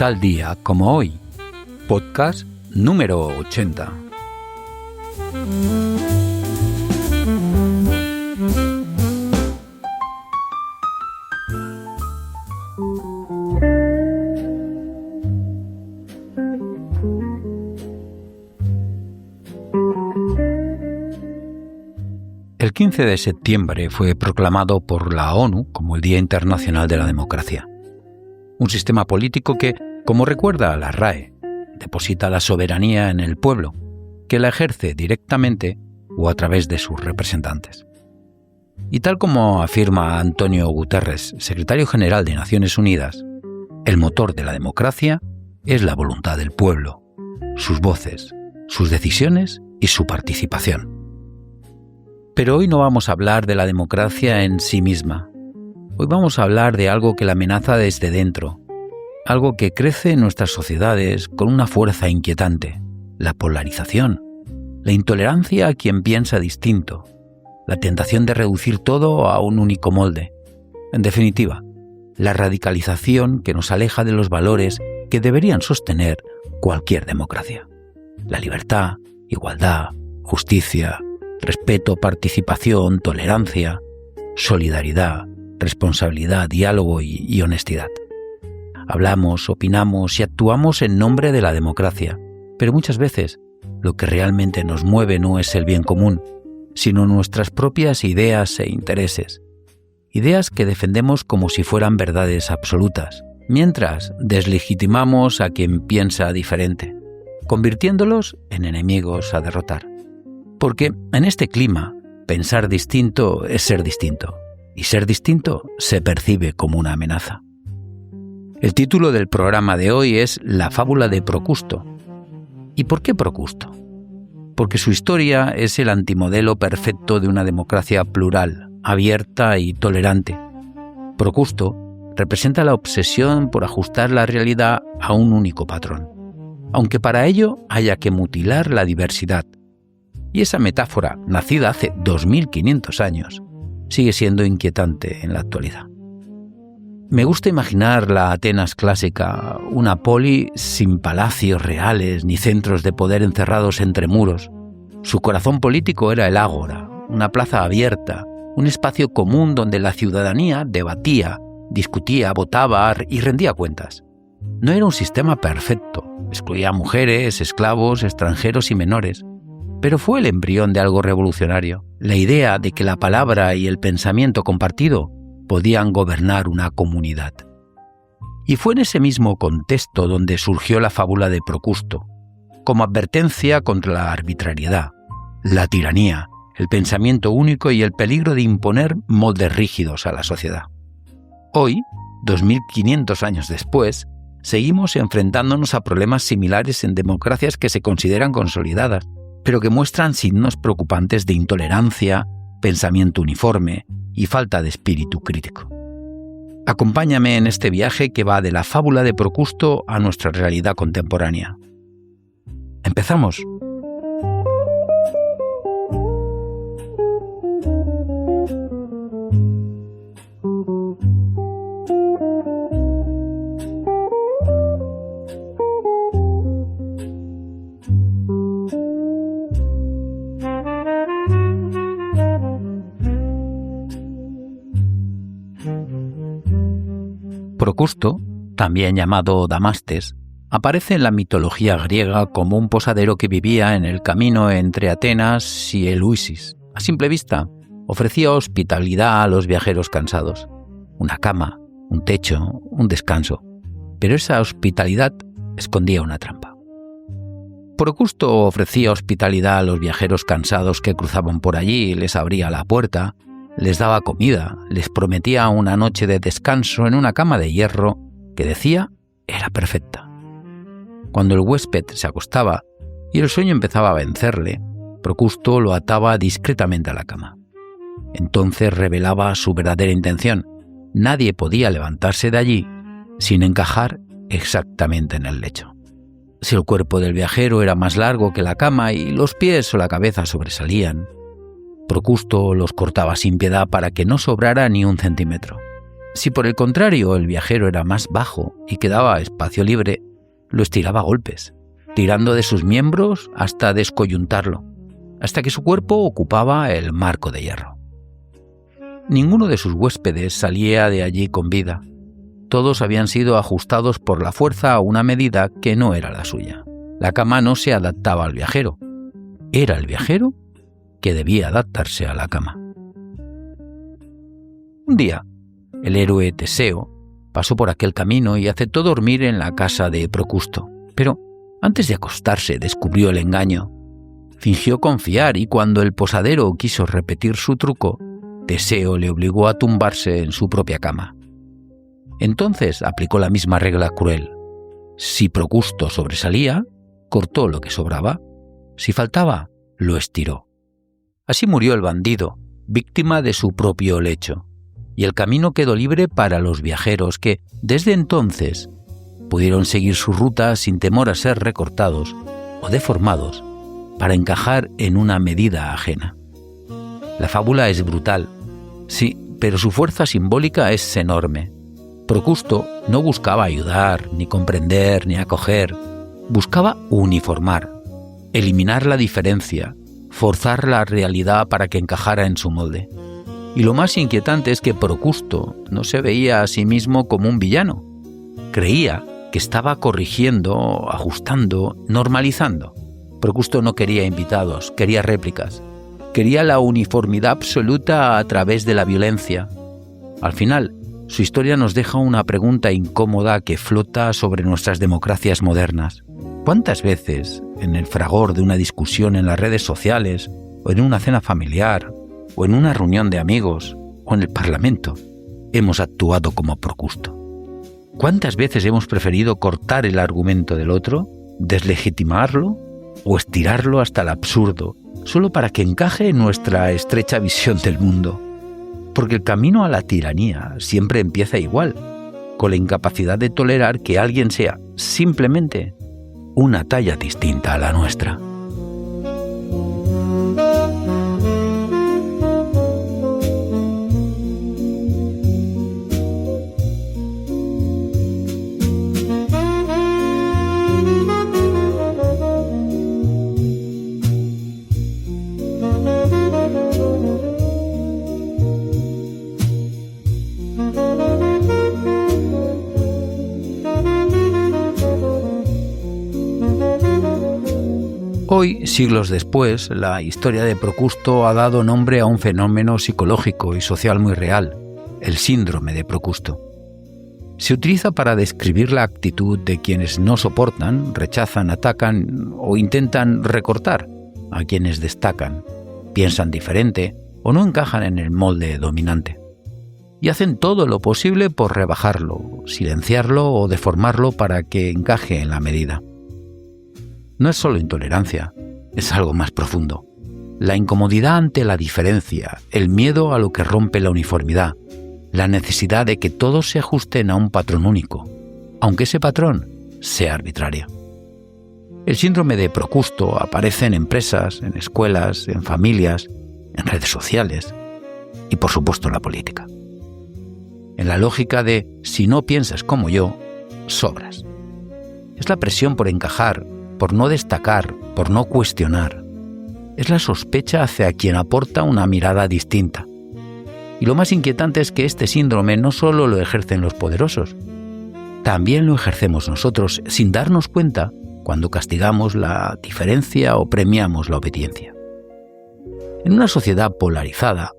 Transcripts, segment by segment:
Tal día como hoy, podcast número 80. El 15 de septiembre fue proclamado por la ONU como el Día Internacional de la Democracia. Un sistema político que, como recuerda la RAE, deposita la soberanía en el pueblo, que la ejerce directamente o a través de sus representantes. Y tal como afirma Antonio Guterres, secretario general de Naciones Unidas, el motor de la democracia es la voluntad del pueblo, sus voces, sus decisiones y su participación. Pero hoy no vamos a hablar de la democracia en sí misma. Hoy vamos a hablar de algo que la amenaza desde dentro, algo que crece en nuestras sociedades con una fuerza inquietante, la polarización, la intolerancia a quien piensa distinto, la tentación de reducir todo a un único molde. En definitiva, la radicalización que nos aleja de los valores que deberían sostener cualquier democracia. La libertad, igualdad, justicia, respeto, participación, tolerancia, solidaridad, responsabilidad, diálogo y honestidad. Hablamos, opinamos y actuamos en nombre de la democracia, pero muchas veces lo que realmente nos mueve no es el bien común, sino nuestras propias ideas e intereses. Ideas que defendemos como si fueran verdades absolutas, mientras deslegitimamos a quien piensa diferente, convirtiéndolos en enemigos a derrotar. Porque en este clima, pensar distinto es ser distinto, y ser distinto se percibe como una amenaza. El título del programa de hoy es La fábula de Procusto. ¿Y por qué Procusto? Porque su historia es el antimodelo perfecto de una democracia plural, abierta y tolerante. Procusto representa la obsesión por ajustar la realidad a un único patrón, aunque para ello haya que mutilar la diversidad. Y esa metáfora, nacida hace 2500 años, sigue siendo inquietante en la actualidad. Me gusta imaginar la Atenas clásica, una poli sin palacios reales ni centros de poder encerrados entre muros. Su corazón político era el ágora, una plaza abierta, un espacio común donde la ciudadanía debatía, discutía, votaba y rendía cuentas. No era un sistema perfecto, excluía a mujeres, esclavos, extranjeros y menores, pero fue el embrión de algo revolucionario, la idea de que la palabra y el pensamiento compartido podían gobernar una comunidad. Y fue en ese mismo contexto donde surgió la fábula de Procusto, como advertencia contra la arbitrariedad, la tiranía, el pensamiento único y el peligro de imponer moldes rígidos a la sociedad. Hoy, 2500 años después, seguimos enfrentándonos a problemas similares en democracias que se consideran consolidadas, pero que muestran signos preocupantes de intolerancia, pensamiento uniforme y falta de espíritu crítico. Acompáñame en este viaje que va de la fábula de Procusto a nuestra realidad contemporánea. ¡Empezamos! Procusto, también llamado Damastes, aparece en la mitología griega como un posadero que vivía en el camino entre Atenas y Eleusis. A simple vista, ofrecía hospitalidad a los viajeros cansados, una cama, un techo, un descanso, pero esa hospitalidad escondía una trampa. Procusto ofrecía hospitalidad a los viajeros cansados que cruzaban por allí, les abría la puerta, les daba comida, les prometía una noche de descanso en una cama de hierro que decía era perfecta. Cuando el huésped se acostaba y el sueño empezaba a vencerle, Procusto lo ataba discretamente a la cama. Entonces revelaba su verdadera intención. Nadie podía levantarse de allí sin encajar exactamente en el lecho. Si el cuerpo del viajero era más largo que la cama y los pies o la cabeza sobresalían, Procusto los cortaba sin piedad para que no sobrara ni un centímetro. Si por el contrario el viajero era más bajo y quedaba espacio libre, lo estiraba a golpes, tirando de sus miembros hasta descoyuntarlo, hasta que su cuerpo ocupaba el marco de hierro. Ninguno de sus huéspedes salía de allí con vida. Todos habían sido ajustados por la fuerza a una medida que no era la suya. La cama no se adaptaba al viajero. Era el viajero que debía adaptarse a la cama. Un día, el héroe Teseo pasó por aquel camino y aceptó dormir en la casa de Procusto. Pero antes de acostarse descubrió el engaño. Fingió confiar y cuando el posadero quiso repetir su truco, Teseo le obligó a tumbarse en su propia cama. Entonces aplicó la misma regla cruel. Si Procusto sobresalía, cortó lo que sobraba. Si faltaba, lo estiró. Así murió el bandido, víctima de su propio lecho, y el camino quedó libre para los viajeros que, desde entonces, pudieron seguir su ruta sin temor a ser recortados o deformados para encajar en una medida ajena. La fábula es brutal, sí, pero su fuerza simbólica es enorme. Procusto no buscaba ayudar, ni comprender, ni acoger. Buscaba uniformar, eliminar la diferencia, forzar la realidad para que encajara en su molde. Y lo más inquietante es que Procusto no se veía a sí mismo como un villano. Creía que estaba corrigiendo, ajustando, normalizando. Procusto no quería invitados, quería réplicas. Quería la uniformidad absoluta a través de la violencia. Al final, su historia nos deja una pregunta incómoda que flota sobre nuestras democracias modernas. ¿Cuántas veces, en el fragor de una discusión en las redes sociales, o en una cena familiar, o en una reunión de amigos, o en el Parlamento, hemos actuado como Procusto? ¿Cuántas veces hemos preferido cortar el argumento del otro, deslegitimarlo o estirarlo hasta el absurdo, solo para que encaje en nuestra estrecha visión del mundo? Porque el camino a la tiranía siempre empieza igual, con la incapacidad de tolerar que alguien sea simplemente una talla distinta a la nuestra. Hoy, siglos después, la historia de Procusto ha dado nombre a un fenómeno psicológico y social muy real, el síndrome de Procusto. Se utiliza para describir la actitud de quienes no soportan, rechazan, atacan o intentan recortar a quienes destacan, piensan diferente o no encajan en el molde dominante. Y hacen todo lo posible por rebajarlo, silenciarlo o deformarlo para que encaje en la medida. No es solo intolerancia, es algo más profundo. La incomodidad ante la diferencia, el miedo a lo que rompe la uniformidad, la necesidad de que todos se ajusten a un patrón único, aunque ese patrón sea arbitrario. El síndrome de Procusto aparece en empresas, en escuelas, en familias, en redes sociales y, por supuesto, en la política. En la lógica de si no piensas como yo, sobras. Es la presión por encajar, por no destacar, por no cuestionar. Es la sospecha hacia quien aporta una mirada distinta. Y lo más inquietante es que este síndrome no solo lo ejercen los poderosos, también lo ejercemos nosotros sin darnos cuenta cuando castigamos la diferencia o premiamos la obediencia. En una sociedad polarizada,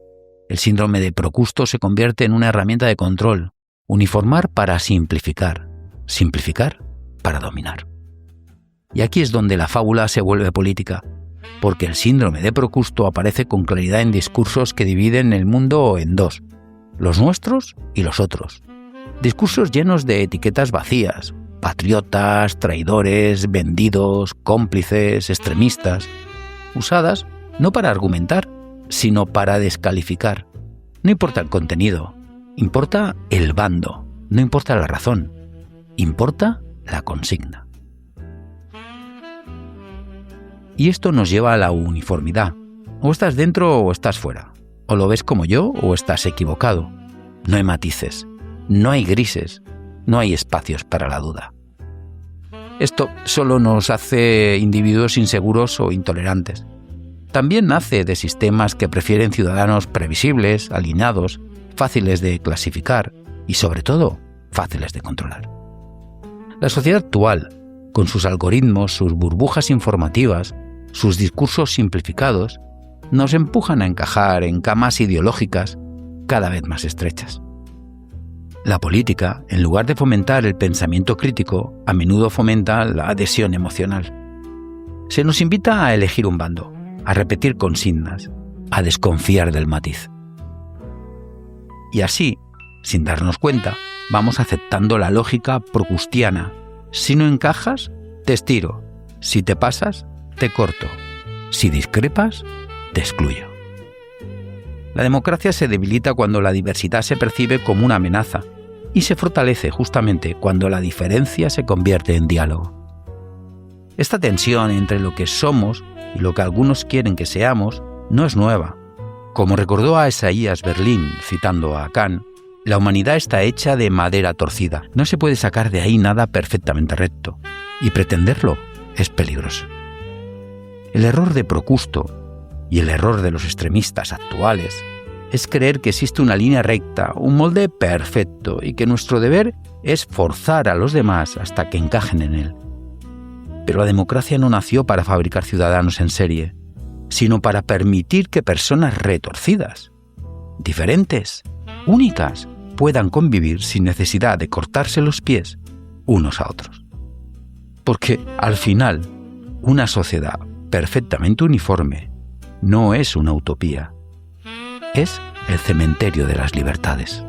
el síndrome de Procusto se convierte en una herramienta de control, uniformar para simplificar, simplificar para dominar. Y aquí es donde la fábula se vuelve política, porque el síndrome de Procusto aparece con claridad en discursos que dividen el mundo en dos, los nuestros y los otros. Discursos llenos de etiquetas vacías, patriotas, traidores, vendidos, cómplices, extremistas, usadas no para argumentar, sino para descalificar. No importa el contenido, importa el bando, no importa la razón, importa la consigna. Y esto nos lleva a la uniformidad. O estás dentro o estás fuera. O lo ves como yo o estás equivocado. No hay matices. No hay grises, no hay espacios para la duda. Esto solo nos hace individuos inseguros o intolerantes. También nace de sistemas que prefieren ciudadanos previsibles, alineados, fáciles de clasificar y, sobre todo, fáciles de controlar. La sociedad actual, con sus algoritmos, sus burbujas informativas, sus discursos simplificados, nos empujan a encajar en camas ideológicas cada vez más estrechas. La política, en lugar de fomentar el pensamiento crítico, a menudo fomenta la adhesión emocional. Se nos invita a elegir un bando, a repetir consignas, a desconfiar del matiz. Y así, sin darnos cuenta, vamos aceptando la lógica procustiana. Si no encajas, te estiro. Si te pasas, te corto. Si discrepas, te excluyo. La democracia se debilita cuando la diversidad se percibe como una amenaza y se fortalece justamente cuando la diferencia se convierte en diálogo. Esta tensión entre lo que somos y lo que algunos quieren que seamos no es nueva. Como recordó a Isaías Berlin, citando a Kant, la humanidad está hecha de madera torcida. No se puede sacar de ahí nada perfectamente recto, y pretenderlo es peligroso. El error de Procusto y el error de los extremistas actuales es creer que existe una línea recta, un molde perfecto, y que nuestro deber es forzar a los demás hasta que encajen en él. Pero la democracia no nació para fabricar ciudadanos en serie, sino para permitir que personas retorcidas, diferentes, únicas, puedan convivir sin necesidad de cortarse los pies unos a otros. Porque, al final, una sociedad perfectamente uniforme no es una utopía, es el cementerio de las libertades.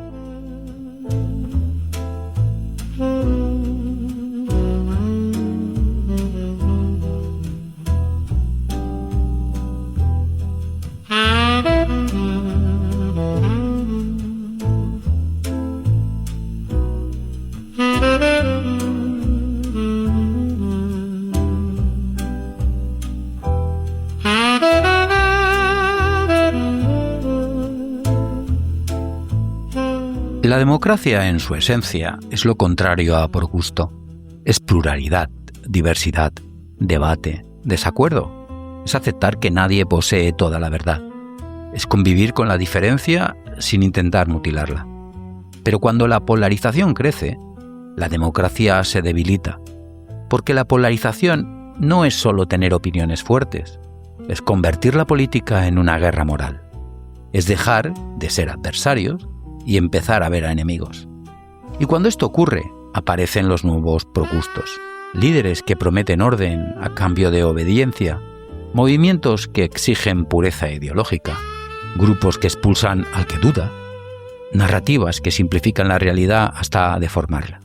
La democracia, en su esencia, es lo contrario a Procusto. Es pluralidad, diversidad, debate, desacuerdo. Es aceptar que nadie posee toda la verdad. Es convivir con la diferencia sin intentar mutilarla. Pero cuando la polarización crece, la democracia se debilita. Porque la polarización no es solo tener opiniones fuertes, es convertir la política en una guerra moral. Es dejar de ser adversarios y empezar a ver a enemigos. Y cuando esto ocurre, aparecen los nuevos Procustos, líderes que prometen orden a cambio de obediencia, movimientos que exigen pureza ideológica, grupos que expulsan al que duda, narrativas que simplifican la realidad hasta deformarla.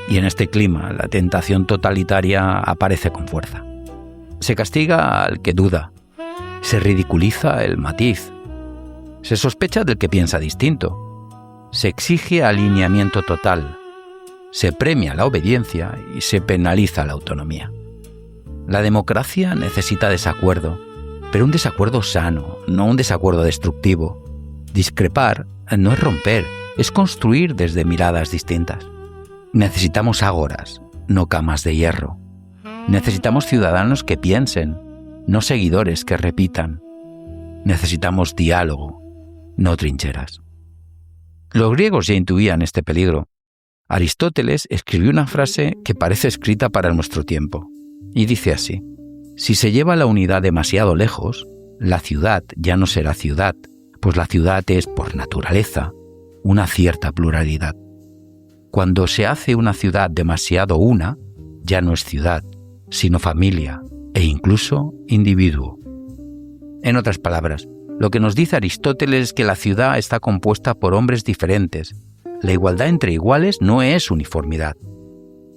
Y en este clima, la tentación totalitaria aparece con fuerza. Se castiga al que duda, se ridiculiza el matiz, se sospecha del que piensa distinto, se exige alineamiento total, se premia la obediencia y se penaliza la autonomía. La democracia necesita desacuerdo, pero un desacuerdo sano, no un desacuerdo destructivo. Discrepar no es romper, es construir desde miradas distintas. Necesitamos ágoras, no camas de hierro. Necesitamos ciudadanos que piensen, no seguidores que repitan. Necesitamos diálogo, no trincheras. Los griegos ya intuían este peligro. Aristóteles escribió una frase que parece escrita para nuestro tiempo, y dice así: si se lleva la unidad demasiado lejos, la ciudad ya no será ciudad, pues la ciudad es, por naturaleza, una cierta pluralidad. Cuando se hace una ciudad demasiado una, ya no es ciudad, sino familia e incluso individuo. En otras palabras, lo que nos dice Aristóteles es que la ciudad está compuesta por hombres diferentes. La igualdad entre iguales no es uniformidad.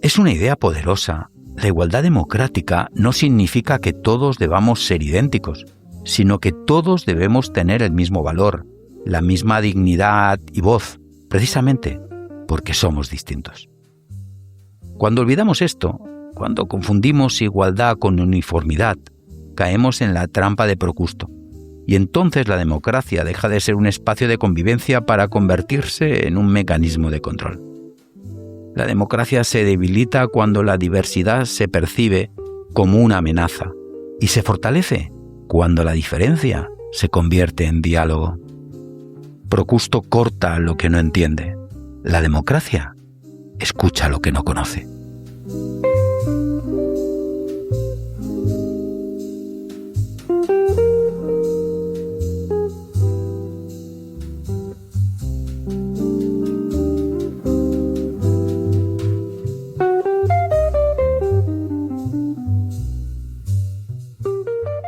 Es una idea poderosa. La igualdad democrática no significa que todos debamos ser idénticos, sino que todos debemos tener el mismo valor, la misma dignidad y voz, precisamente porque somos distintos. Cuando olvidamos esto, cuando confundimos igualdad con uniformidad, caemos en la trampa de Procusto. y entonces la democracia deja de ser un espacio de convivencia para convertirse en un mecanismo de control. La democracia se debilita cuando la diversidad se percibe como una amenaza y se fortalece cuando la diferencia se convierte en diálogo. Procusto corta lo que no entiende. La democracia escucha lo que no conoce.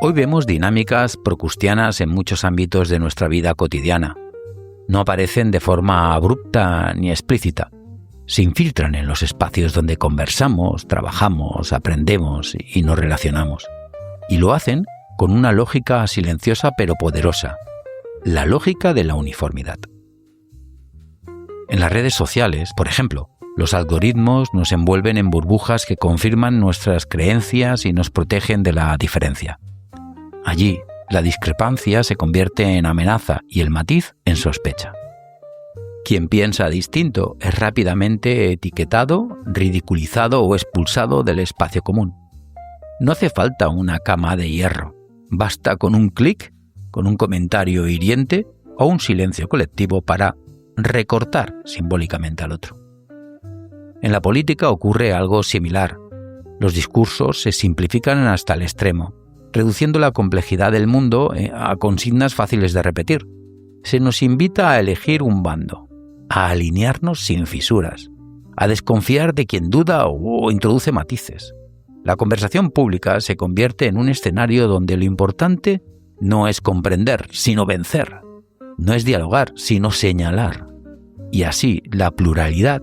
Hoy vemos dinámicas procustianas en muchos ámbitos de nuestra vida cotidiana. No aparecen de forma abrupta ni explícita. Se infiltran en los espacios donde conversamos, trabajamos, aprendemos y nos relacionamos. Y lo hacen con una lógica silenciosa pero poderosa, la lógica de la uniformidad. En las redes sociales, por ejemplo, los algoritmos nos envuelven en burbujas que confirman nuestras creencias y nos protegen de la diferencia. Allí, la discrepancia se convierte en amenaza y el matiz en sospecha. Quien piensa distinto es rápidamente etiquetado, ridiculizado o expulsado del espacio común. No hace falta una cama de hierro. Basta con un clic, con un comentario hiriente o un silencio colectivo para recortar simbólicamente al otro. En la política ocurre algo similar. Los discursos se simplifican hasta el extremo, reduciendo la complejidad del mundo a consignas fáciles de repetir. Se nos invita a elegir un bando, a alinearnos sin fisuras, a desconfiar de quien duda o introduce matices. La conversación pública se convierte en un escenario donde lo importante no es comprender, sino vencer. No es dialogar, sino señalar. Y así la pluralidad,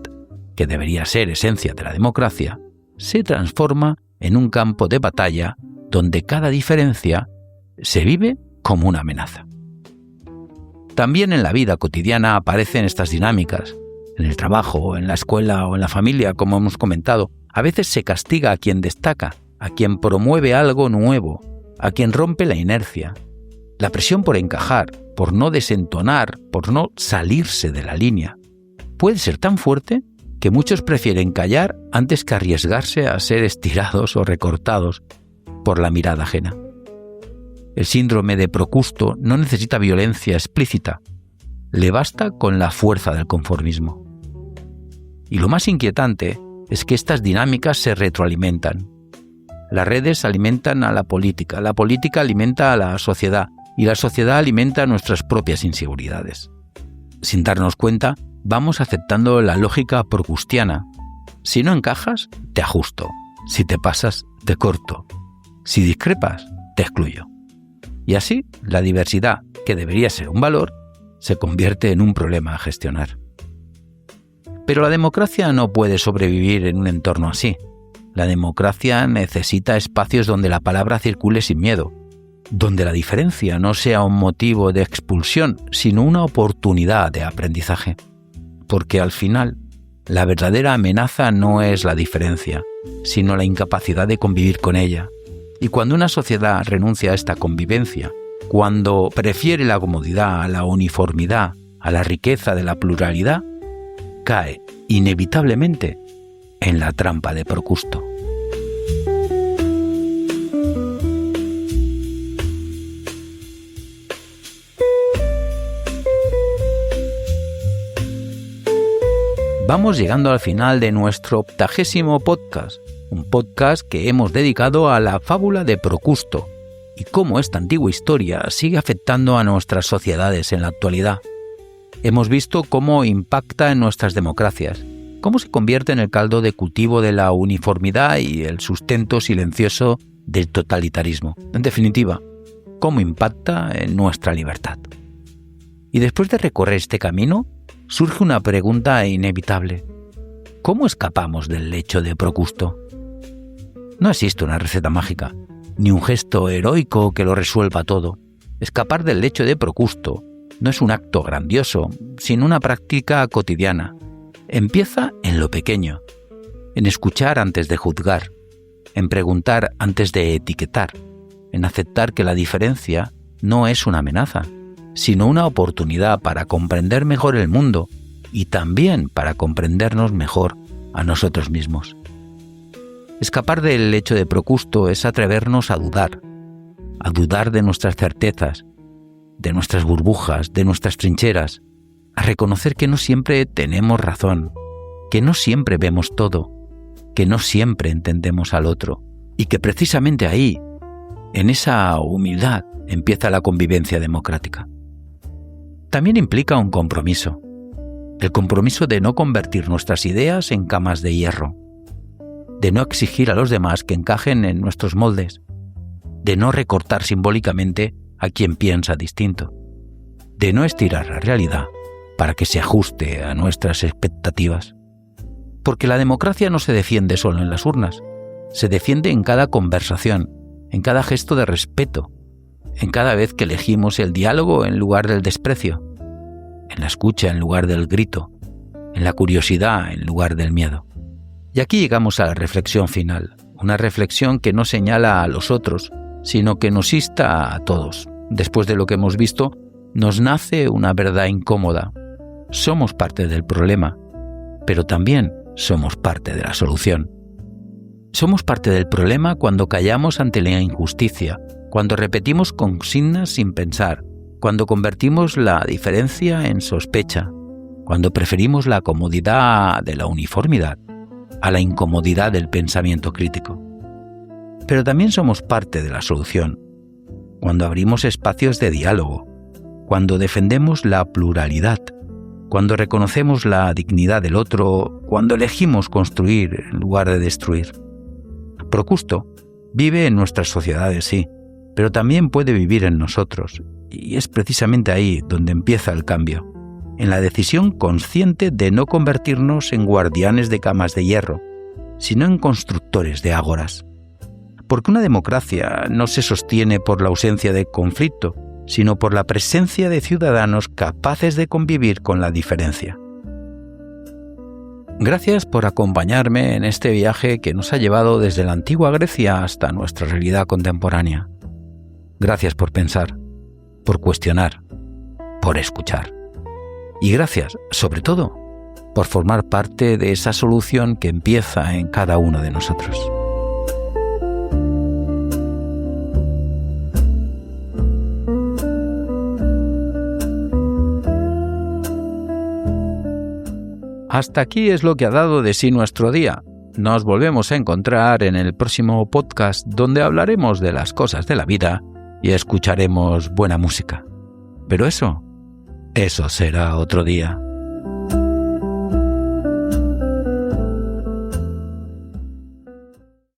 que debería ser esencia de la democracia, se transforma en un campo de batalla donde cada diferencia se vive como una amenaza. También en la vida cotidiana aparecen estas dinámicas. En el trabajo, en la escuela o en la familia, como hemos comentado, a veces se castiga a quien destaca, a quien promueve algo nuevo, a quien rompe la inercia. La presión por encajar, por no desentonar, por no salirse de la línea, puede ser tan fuerte que muchos prefieren callar antes que arriesgarse a ser estirados o recortados por la mirada ajena. El síndrome de Procusto no necesita violencia explícita, le basta con la fuerza del conformismo. Y lo más inquietante es que estas dinámicas se retroalimentan. Las redes alimentan a la política alimenta a la sociedad y la sociedad alimenta nuestras propias inseguridades. Sin darnos cuenta, vamos aceptando la lógica procustiana. Si no encajas, te ajusto. Si te pasas, te corto. Si discrepas, te excluyo. Y así, la diversidad, que debería ser un valor, se convierte en un problema a gestionar. Pero la democracia no puede sobrevivir en un entorno así. La democracia necesita espacios donde la palabra circule sin miedo, donde la diferencia no sea un motivo de expulsión, sino una oportunidad de aprendizaje. Porque al final, la verdadera amenaza no es la diferencia, sino la incapacidad de convivir con ella. Y cuando una sociedad renuncia a esta convivencia, cuando prefiere la comodidad a la uniformidad, a la riqueza de la pluralidad, cae inevitablemente en la trampa de Procusto. Vamos llegando al final de nuestro 80º podcast, un podcast que hemos dedicado a la fábula de Procusto y cómo esta antigua historia sigue afectando a nuestras sociedades en la actualidad. Hemos visto cómo impacta en nuestras democracias, cómo se convierte en el caldo de cultivo de la uniformidad y el sustento silencioso del totalitarismo. En definitiva, cómo impacta en nuestra libertad. Y después de recorrer este camino, surge una pregunta inevitable. ¿Cómo escapamos del lecho de Procusto? No existe una receta mágica, ni un gesto heroico que lo resuelva todo. Escapar del lecho de Procusto no es un acto grandioso, sino una práctica cotidiana. Empieza en lo pequeño, en escuchar antes de juzgar, en preguntar antes de etiquetar, en aceptar que la diferencia no es una amenaza, sino una oportunidad para comprender mejor el mundo y también para comprendernos mejor a nosotros mismos. Escapar del hecho de Procusto es atrevernos a dudar de nuestras certezas, de nuestras burbujas, de nuestras trincheras, a reconocer que no siempre tenemos razón, que no siempre vemos todo, que no siempre entendemos al otro, y que precisamente ahí, en esa humildad, empieza la convivencia democrática. También implica un compromiso, el compromiso de no convertir nuestras ideas en camas de hierro, de no exigir a los demás que encajen en nuestros moldes, de no recortar simbólicamente a quien piensa distinto, de no estirar la realidad para que se ajuste a nuestras expectativas. Porque la democracia no se defiende solo en las urnas, se defiende en cada conversación, en cada gesto de respeto, en cada vez que elegimos el diálogo en lugar del desprecio, en la escucha en lugar del grito, en la curiosidad en lugar del miedo. Y aquí llegamos a la reflexión final, una reflexión que no señala a los otros, sino que nos insta a todos. Después de lo que hemos visto, nos nace una verdad incómoda. Somos parte del problema, pero también somos parte de la solución. Somos parte del problema cuando callamos ante la injusticia, cuando repetimos consignas sin pensar, cuando convertimos la diferencia en sospecha, cuando preferimos la comodidad de la uniformidad a la incomodidad del pensamiento crítico. Pero también somos parte de la solución, cuando abrimos espacios de diálogo, cuando defendemos la pluralidad, cuando reconocemos la dignidad del otro, cuando elegimos construir en lugar de destruir. Procusto vive en nuestras sociedades, sí, pero también puede vivir en nosotros, y es precisamente ahí donde empieza el cambio, en la decisión consciente de no convertirnos en guardianes de camas de hierro, sino en constructores de ágoras. Porque una democracia no se sostiene por la ausencia de conflicto, sino por la presencia de ciudadanos capaces de convivir con la diferencia. Gracias por acompañarme en este viaje que nos ha llevado desde la antigua Grecia hasta nuestra realidad contemporánea. Gracias por pensar, por cuestionar, por escuchar. Y gracias, sobre todo, por formar parte de esa solución que empieza en cada uno de nosotros. Hasta aquí es lo que ha dado de sí nuestro día. Nos volvemos a encontrar en el próximo podcast donde hablaremos de las cosas de la vida y escucharemos buena música. Pero eso será otro día.